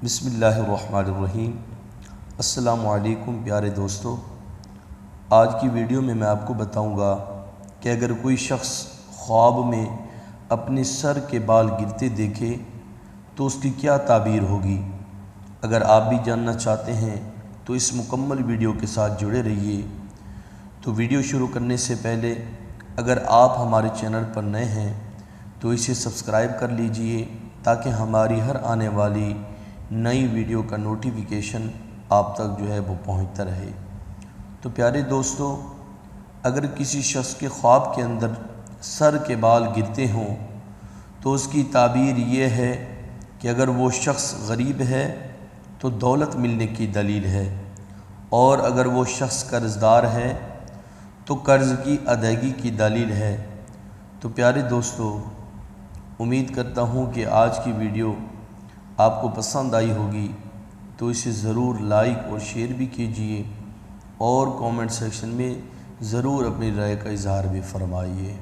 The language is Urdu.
بسم اللہ الرحمن الرحیم۔ السلام علیکم پیارے دوستو، آج کی ویڈیو میں آپ کو بتاؤں گا کہ اگر کوئی شخص خواب میں اپنے سر کے بال گرتے دیکھے تو اس کی کیا تعبیر ہوگی۔ اگر آپ بھی جاننا چاہتے ہیں تو اس مکمل ویڈیو کے ساتھ جڑے رہیے۔ تو ویڈیو شروع کرنے سے پہلے اگر آپ ہمارے چینل پر نئے ہیں تو اسے سبسکرائب کر لیجئے تاکہ ہماری ہر آنے والی نئی ویڈیو کا نوٹیفیکیشن آپ تک وہ پہنچتا رہے۔ تو پیارے دوستو، اگر کسی شخص کے خواب کے اندر سر کے بال گرتے ہوں تو اس کی تعبیر یہ ہے کہ اگر وہ شخص غریب ہے تو دولت ملنے کی دلیل ہے، اور اگر وہ شخص قرض دار ہے تو قرض کی ادائیگی کی دلیل ہے۔ تو پیارے دوستو، امید کرتا ہوں کہ آج کی ویڈیو آپ کو پسند آئی ہوگی، تو اسے ضرور لائک اور شیئر بھی کیجئے اور کومنٹ سیکشن میں ضرور اپنی رائے کا اظہار بھی فرمائیے۔